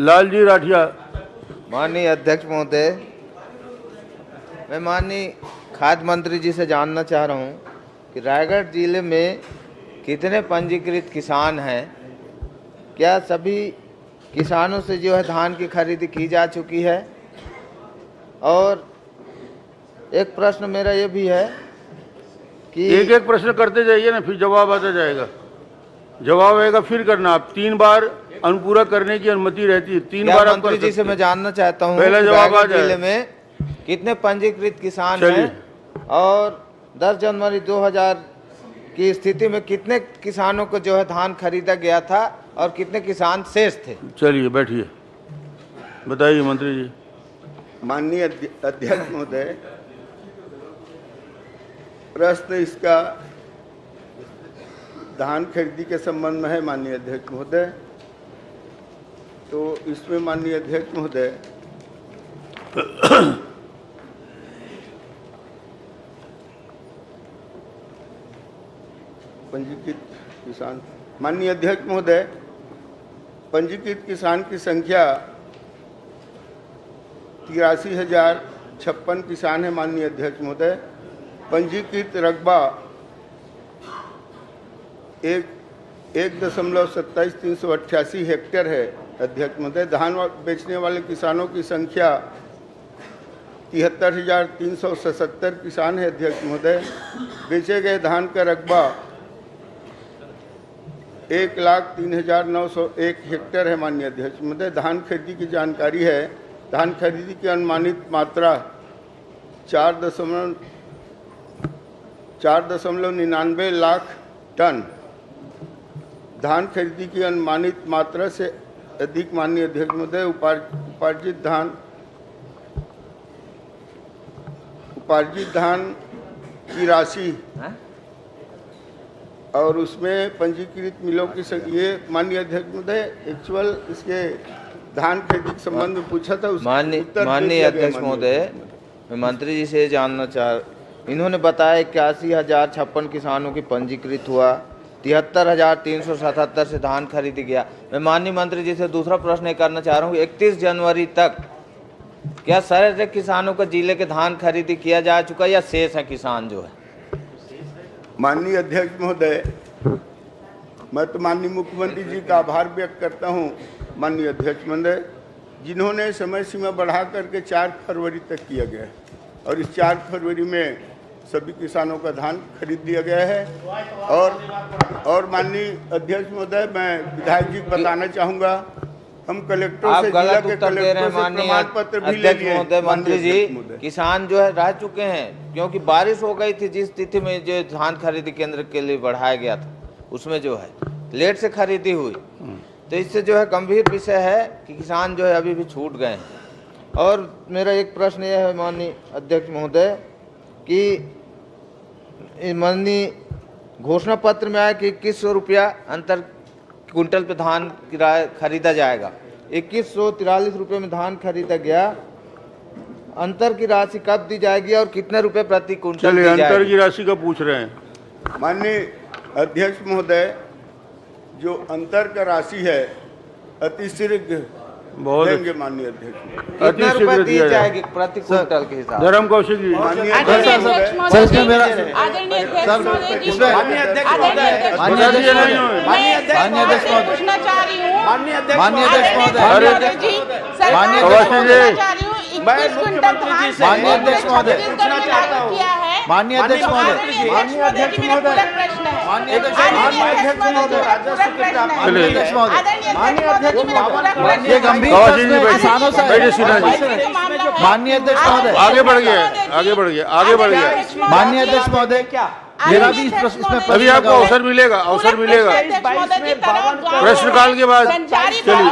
लालजी राठिया। माननीय अध्यक्ष महोदय, मैं माननीय खाद्य मंत्री जी से जानना चाह रहा हूं कि रायगढ़ जिले में कितने पंजीकृत किसान हैं। क्या सभी किसानों से जो है धान की खरीदी की जा चुकी है? और एक प्रश्न मेरा ये भी है कि एक एक प्रश्न करते जाइए ना, फिर जवाब आता जाएगा। जवाब आएगा फिर करना। आप 3 बार अनुपूरक करने की अनुमति रहती है। 3 बार आप मंत्री जी से मैं जानना चाहता हूँ, पहला जवाब आ जिले जाए। में कितने पंजीकृत किसान हैं और 10 जनवरी 2000 की स्थिति में कितने किसानों को जो है धान खरीदा गया था और कितने किसान शेष थे? चलिए बैठिए, बताइए मंत्री जी। माननीय अध्यक्ष महोदय, प्रश्न इसका धान खरीदी के संबंध में है। माननीय अध्यक्ष महोदय, तो इसमें माननीय अध्यक्ष महोदय पंजीकृत किसान, माननीय अध्यक्ष महोदय, पंजीकृत किसान की संख्या 83,056 किसान है। माननीय अध्यक्ष महोदय, पंजीकृत रकबा 1.27388 हेक्टेयर है। अध्यक्ष महोदय, धान बेचने वाले किसानों की संख्या 73,377 किसान है। अध्यक्ष महोदय, बेचे गए धान का रकबा 1,03,901 हेक्टेयर है। माननीय अध्यक्ष महोदय, धान खरीदी की जानकारी है। धान खरीदी की अनुमानित मात्रा 4.99 लाख टन। धान खरीदी की अनुमानित मात्रा से अधिक माननीय अध्यक्ष महोदय उपार्जित धान की राशि और उसमें पंजीकृत मिलों की संख्या। ये माननीय अध्यक्ष महोदय एक्चुअल इसके धान खरीदी के संबंध में पूछा था। माननीय अध्यक्ष महोदय, मैं मंत्री जी से जानना इन्होंने बताया 81,056 किसानों की पंजीकृत हुआ, 73,377 से धान खरीदी गया। मैं माननीय मंत्री जी से दूसरा प्रश्न करना चाह रहा हूँ, 31 जनवरी तक क्या सारे किसानों का जिले के धान खरीदी किया जा चुका या शेष है किसान जो है? माननीय अध्यक्ष महोदय, मैं तो माननीय मुख्यमंत्री जी का आभार व्यक्त करता हूं। माननीय अध्यक्ष महोदय, जिन्होंने समय सीमा बढ़ा करके 4 फरवरी तक किया गया और इस 4 फरवरी में सभी किसानों का धान खरीद लिया गया है। और माननीय अध्यक्ष महोदय, मैं विधायक जी को बताना चाहूँगा, हम कलेक्टरों से जिला के कलेक्टरों से प्रमाण पत्र भी ले लिए। महोदय, मंत्री जी, किसान जो है रह चुके हैं क्योंकि बारिश हो गई थी। जिस स्थिति में जो धान खरीदी केंद्र के लिए बढ़ाया गया था उसमें जो है लेट से खरीदी हुई, तो इससे जो है गंभीर विषय है कि किसान जो है अभी भी छूट गए हैं। और मेरा एक प्रश्न यह है माननीय अध्यक्ष महोदय कि माननीय घोषणा पत्र में आया कि 2100 रुपया अंतर क्विंटल पे धान खरीदा जाएगा। 2143 रुपये में धान खरीदा गया। अंतर की राशि कब दी जाएगी और कितने रुपए प्रति क्विंटल दी जाएगी? अंतर की राशि का पूछ रहे हैं। माननीय अध्यक्ष महोदय, जो अंतर का राशि है अतिशीघ्र देंगे। माननीय अध्यक्ष, कितने रुपए दी जाएगी प्रति क्विंटल के हिसाब? धर्म कौशिक जी। माननीय अध्यक्ष महोदय, माननीय अध्यक्ष महोदय, आगे बढ़ गया। माननीय अध्यक्ष महोदय, क्या मेरा भी इस प्रश्न में अभी आपको अवसर मिलेगा प्रश्नकाल के बाद। चलिए।